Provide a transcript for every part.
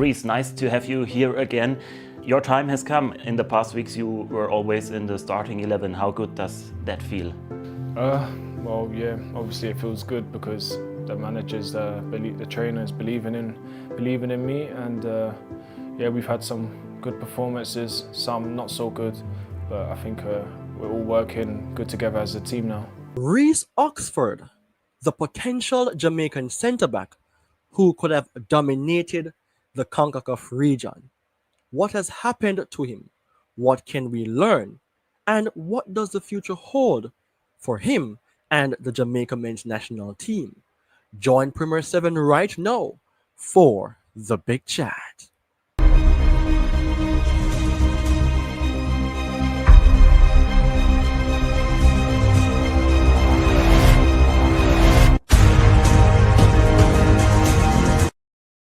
Reece, nice to have you here again. Your time has come. In the past weeks you were always in the starting 11. How good does that feel? Well, yeah, obviously it feels good because the managers, the trainers believing in me, and yeah, we've had some good performances, some not so good, but I think we're all working good together as a team now. Reece Oxford, the potential Jamaican centre-back who could have dominated the CONCACAF region. What has happened to him? What can we learn? And what does the future hold for him and the Jamaica men's national team? Join Premier 7 right now for the Big Chat.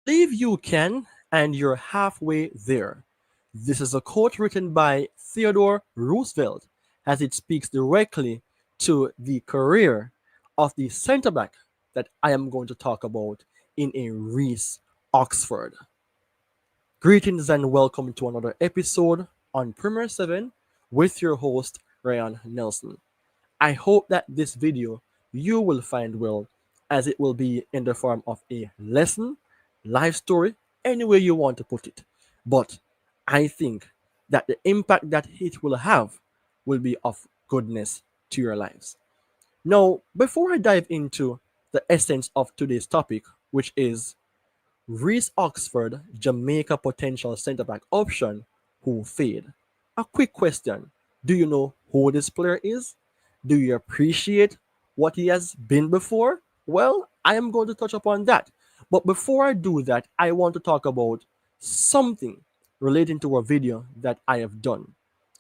Believe you can, and you're halfway there. This is a quote written by Theodore Roosevelt as it speaks directly to the career of the centre back that I am going to talk about in a Reece Oxford. Greetings and welcome to another episode on Premier 7 with your host Ryan Nelson. I hope that this video you will find well, as it will be in the form of a lesson, life story, any way you want to put it. But I think that the impact that it will have will be of goodness to your lives. Now, before I dive into the essence of today's topic, which is Reece Oxford, Jamaica potential centre back option who fade, a quick question: do you know who this player is? Do you appreciate what he has been before? Well, I am going to touch upon that. But before I do that, I want to talk about something relating to a video that I have done.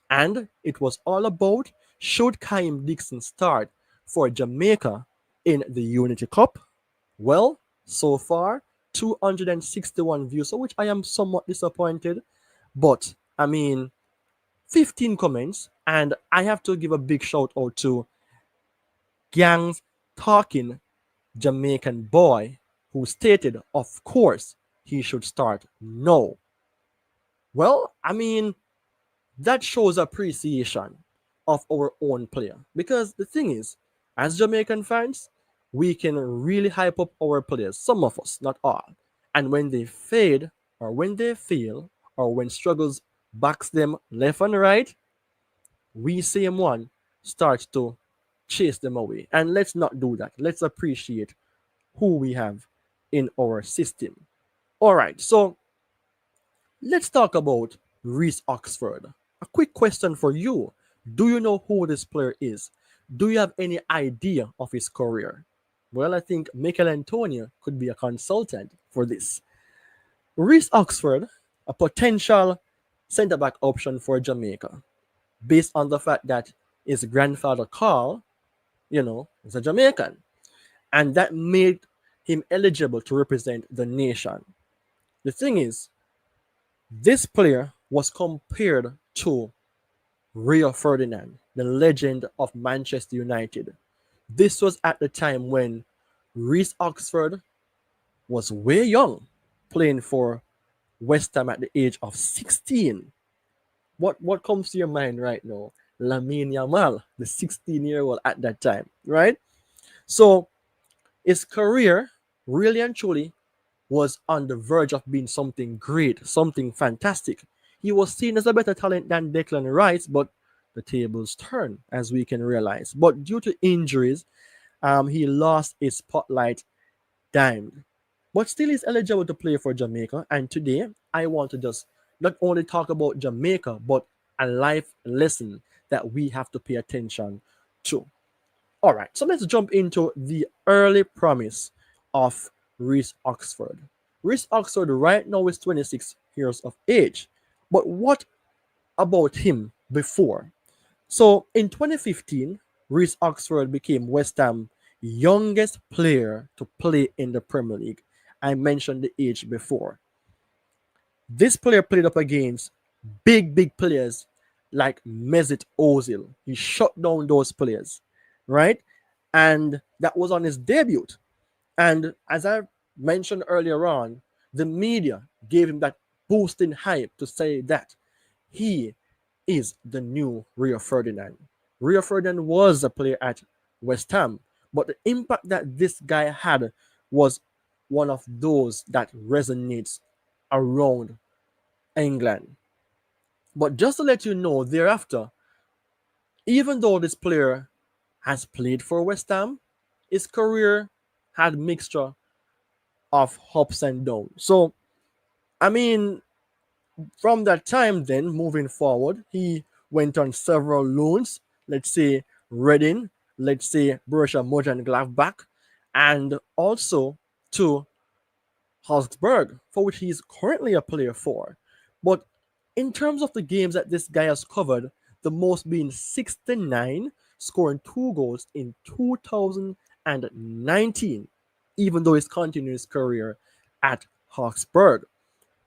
And it was all about, should Kaim Dixon start for Jamaica in the Unity Cup? Well, so far, 261 views, so which I am somewhat disappointed. But, I mean, 15 comments, and I have to give a big shout out to Gangs Talking Jamaican Boy, who stated, of course, he should start now. Well, I mean, that shows appreciation of our own player. Because the thing is, as Jamaican fans, we can really hype up our players, some of us, not all. And when they fade, or when they fail, or when struggles backs them left and right, we same one starts to chase them away. And let's not do that. Let's appreciate who we have in our system. All right, so let's talk about Reece Oxford. A quick question for you. Do you know who this player is? Do you have any idea of his career? Well, I think Michael Antonio could be a consultant for this. Reece Oxford, a potential centre-back option for Jamaica, based on the fact that his grandfather Carl, is a Jamaican. And that made him eligible to represent the nation. The thing is, this player was compared to Rio Ferdinand, the legend of Manchester United. This was at the time when Reece Oxford was way young, playing for West Ham at the age of 16. What comes to your mind right now? Lamine Yamal, the 16-year-old at that time, right? So his career, really and truly, was on the verge of being something great, something fantastic. He was seen as a better talent than Declan Rice, but the tables turn, as we can realize. But due to injuries, he lost his spotlight dime. But still is eligible to play for Jamaica. And today, I want to just not only talk about Jamaica, but a life lesson that we have to pay attention to. All right, so let's jump into the early promise of Reece Oxford. Reece Oxford right now is 26 years of age. But what about him before? So in 2015, Reece Oxford became West Ham's youngest player to play in the Premier League. I mentioned the age before. This player played up against big players like Mesut Ozil. He shut down those players, right? And that was on his debut. And as I mentioned earlier on, the media, gave him that boosting hype to say that he is the new Rio Ferdinand. Rio Ferdinand was a player at West Ham, but the impact that this guy had was one of those that resonates around England. But just to let you know, thereafter, even though this player has played for West Ham, his career had mixture of ups and downs. So, I mean, from that time, then moving forward, he went on several loans. Let's say Reading, let's say Borussia Mönchengladbach, and also to Augsburg, for which he's currently a player for. But in terms of the games that this guy has covered, the most being 69, scoring 2 goals in 2019, even though he's continuing his career at Augsburg.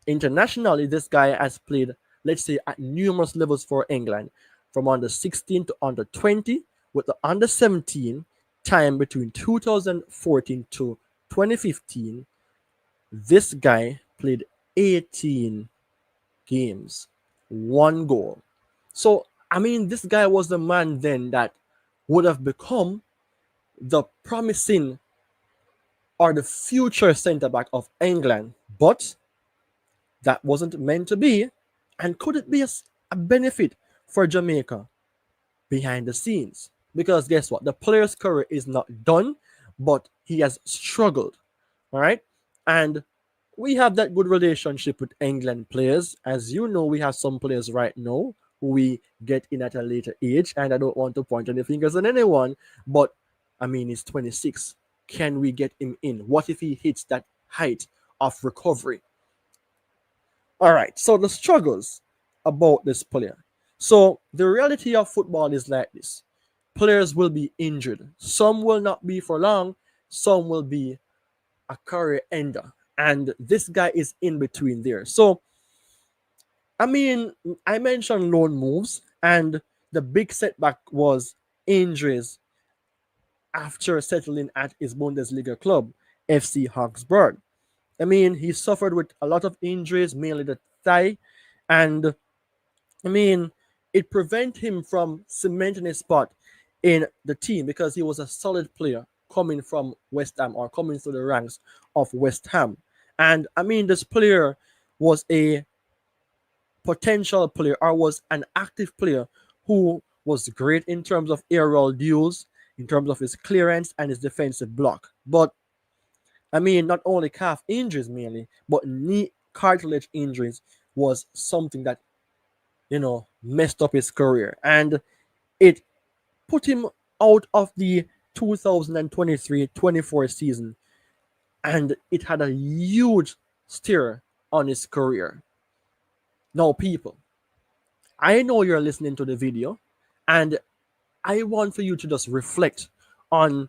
Internationally, this guy has played, let's say, at numerous levels for England, from under 16 to under 20, with the under 17 time between 2014 to 2015. This guy played 18 games, 1 goal. So, I mean, this guy was the man then that would have become the promising or the future centre back of England. But that wasn't meant to be. And could it be a benefit for Jamaica behind the scenes? Because guess what? The player's career is not done, but he has struggled. All right. And we have that good relationship with England players. As you know, we have some players right now who we get in at a later age. And I don't want to point any fingers on anyone, but I mean, he's 26. Can we get him in? What if he hits that height of recovery? All right, so the struggles about this player. So the reality of football is like this: players will be injured. Some will not be for long. Some will be a career ender, and this guy is in between there. So I mean, I mentioned loan moves, and the big setback was injuries after settling at his Bundesliga club, FC Augsburg. I mean, he suffered with a lot of injuries, mainly the thigh, and I mean, it prevented him from cementing his spot in the team because he was a solid player coming from West Ham or coming through the ranks of West Ham. And I mean, this player was a potential player or was an active player who was great in terms of aerial duels, in terms of his clearance and his defensive block. But I mean, not only calf injuries mainly, but knee cartilage injuries was something that, messed up his career. And it put him out of the 2023-24 season. And it had a huge stir on his career. Now, people, I know you're listening to the video, and I want for you to just reflect on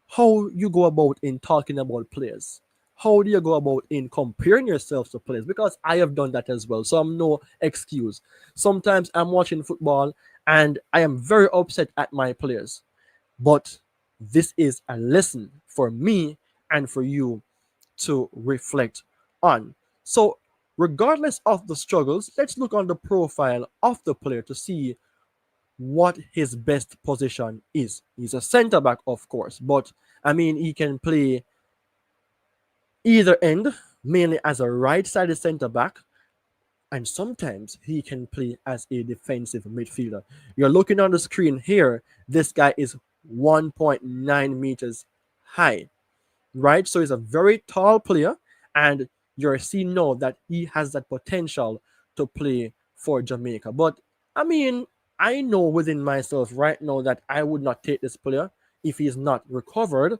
how you go about in talking about players. How do you go about in comparing yourself to players? Because I have done that as well, so I'm no excuse. Sometimes I'm watching football and I am very upset at my players. But this is a lesson for me and for you to reflect on. So, regardless of the struggles, let's look on the profile of the player to see what his best position is. He's a centre back, of course, but I mean, he can play either end, mainly as a right-sided centre back, and sometimes he can play as a defensive midfielder. You're looking on the screen here. This guy is 1.9 meters high, right? So he's a very tall player, and you're seeing now that he has that potential to play for Jamaica. But I mean, I know within myself right now that I would not take this player if he's not recovered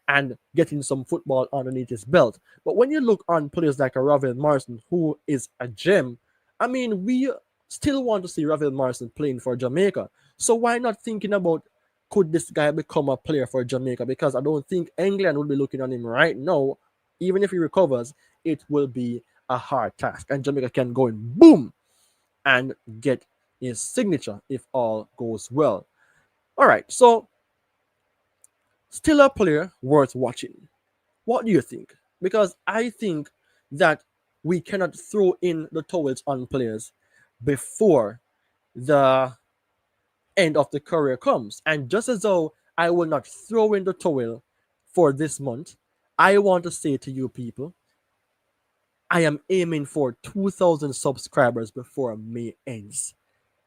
and getting some football underneath his belt. But when you look on players like a Ravel Morrison, who is a gem, I mean, we still want to see Ravel Morrison playing for Jamaica. So why not thinking about, could this guy become a player for Jamaica? Because I don't think England will be looking on him right now. Even if he recovers, it will be a hard task. And Jamaica can go in, boom, and get his signature if all goes well. All right, so still a player worth watching. What do you think? Because I think that we cannot throw in the towels on players before the end of the career comes. And just as though I will not throw in the towel for this month, I want to say to you people, I am aiming for 2,000 subscribers before May ends.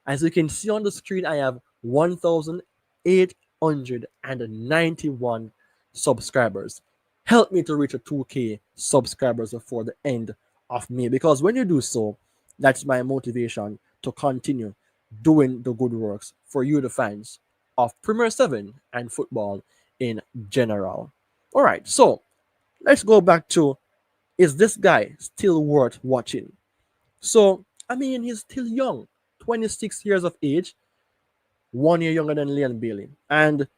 As you can see on the screen, I have 1,891 subscribers. Help me to reach a 2K subscribers before the end of May, because when you do so, that's my motivation to continue doing the good works for you, the fans of Premier 7 and football in general. All right, so let's go back to, is this guy still worth watching? So, I mean, he's still young, 26 years of age, 1 year younger than Leon Bailey. And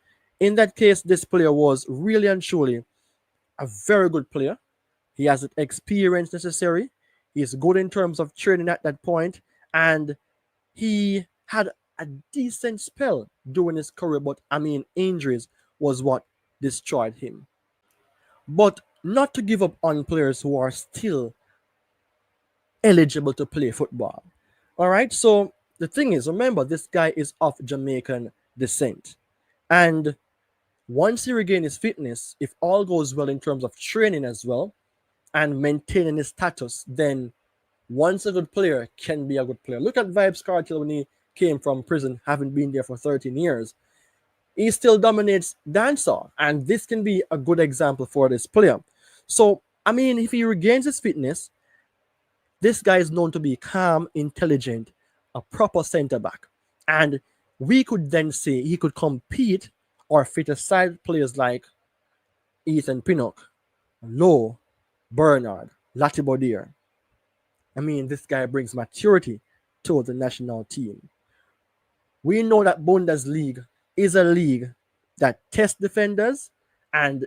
in that case, this player was really and truly a very good player. He has the experience necessary. He's good in terms of training at that point, and he had a decent spell during his career. But I mean, injuries was what destroyed him. But not to give up on players who are still eligible to play football. All right. So the thing is, remember, this guy is of Jamaican descent. And once he regains his fitness, if all goes well in terms of training as well and maintaining his status, then once a good player can be a good player. Look at Vibes Cartel when he came from prison, having been there for 13 years. He still dominates dancehall, and this can be a good example for this player. So, I mean, if he regains his fitness, this guy is known to be calm, intelligent, a proper centre back. And we could then say he could compete or fit aside players like Ethan Pinnock, Lowe, Bernard, Latibodier. I mean, this guy brings maturity to the national team. We know that Bundesliga is a league that tests defenders, and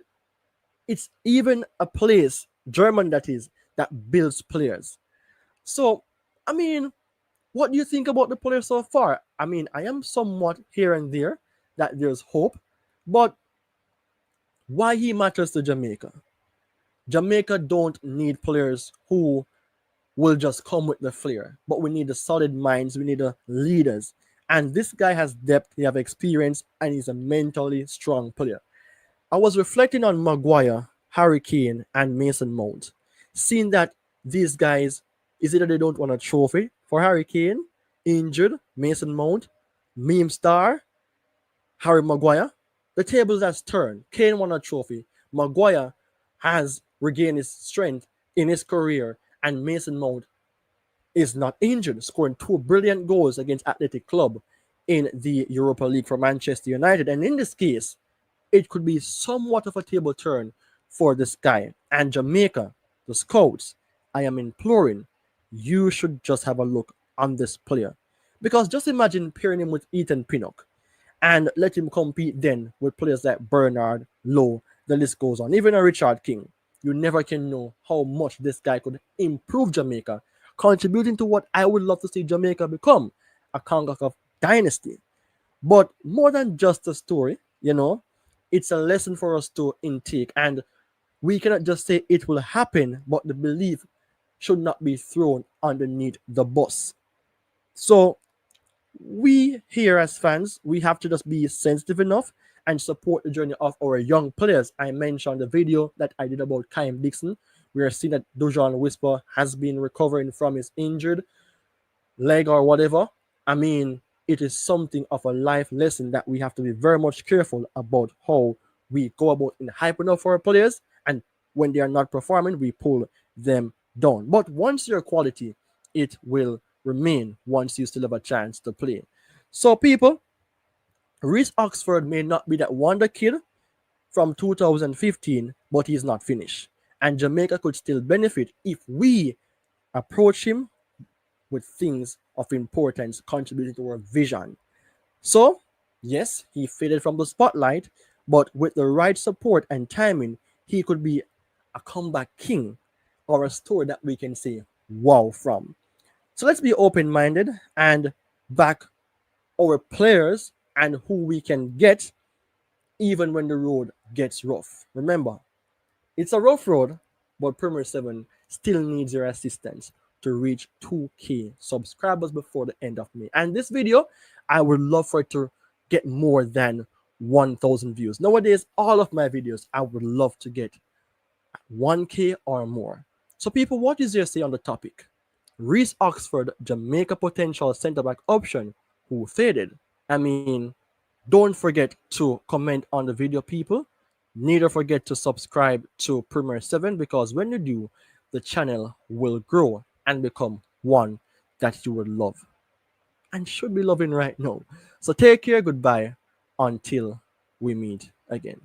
it's even a place, German that is, that builds players. So, I mean, what do you think about the player so far? I mean, I am somewhat here and there that there's hope, but why he matters to Jamaica? Jamaica don't need players who will just come with the flair, but we need the solid minds, we need the leaders. And this guy has depth, he has experience, and he's a mentally strong player. I was reflecting on Maguire, Harry Kane, and Mason Mount, seeing that these guys, is either they don't want a trophy for Harry Kane, injured, Mason Mount, meme star, Harry Maguire. The tables has turned. Kane won a trophy. Maguire has regained his strength in his career, and Mason Mount is not injured, scoring 2 brilliant goals against Athletic Club in the Europa League for Manchester United. And in this case, it could be somewhat of a table turn for this guy. And Jamaica, the scouts, I am imploring, you should just have a look on this player. Because just imagine pairing him with Ethan Pinnock and let him compete then with players like Bernard, Lowe, the list goes on. Even a Richard King. You never can know how much this guy could improve Jamaica, contributing to what I would love to see Jamaica become, a CONCACAF dynasty. But more than just a story, it's a lesson for us to intake. And we cannot just say it will happen, but the belief should not be thrown underneath the bus. So we here as fans, we have to just be sensitive enough and support the journey of our young players. I mentioned the video that I did about Kyle Dixon. We are seeing that Dujon Whisper has been recovering from his injured leg or whatever. I mean, it is something of a life lesson that we have to be very much careful about how we go about in hyping up for our players, and when they are not performing, we pull them down. But once you're quality, it will remain once you still have a chance to play. So people, Reece Oxford may not be that wonder kid from 2015, but he's not finished. And Jamaica could still benefit if we approach him with things of importance contributing to our vision. So, yes, he faded from the spotlight, but with the right support and timing, he could be a comeback king or a story that we can say wow from. So let's be open-minded and back our players and who we can get even when the road gets rough. Remember, it's a rough road, but Premier 7 still needs your assistance to reach 2K subscribers before the end of May. And this video, I would love for it to get more than 1,000 views. Nowadays, all of my videos, I would love to get 1K or more. So people, what is your say on the topic? Reece Oxford, Jamaica potential centre back option who faded. I mean, don't forget to comment on the video, people. Neither forget to subscribe to Premier 7 because when you do, the channel will grow and become one that you would love and should be loving right now. So take care, goodbye, until we meet again.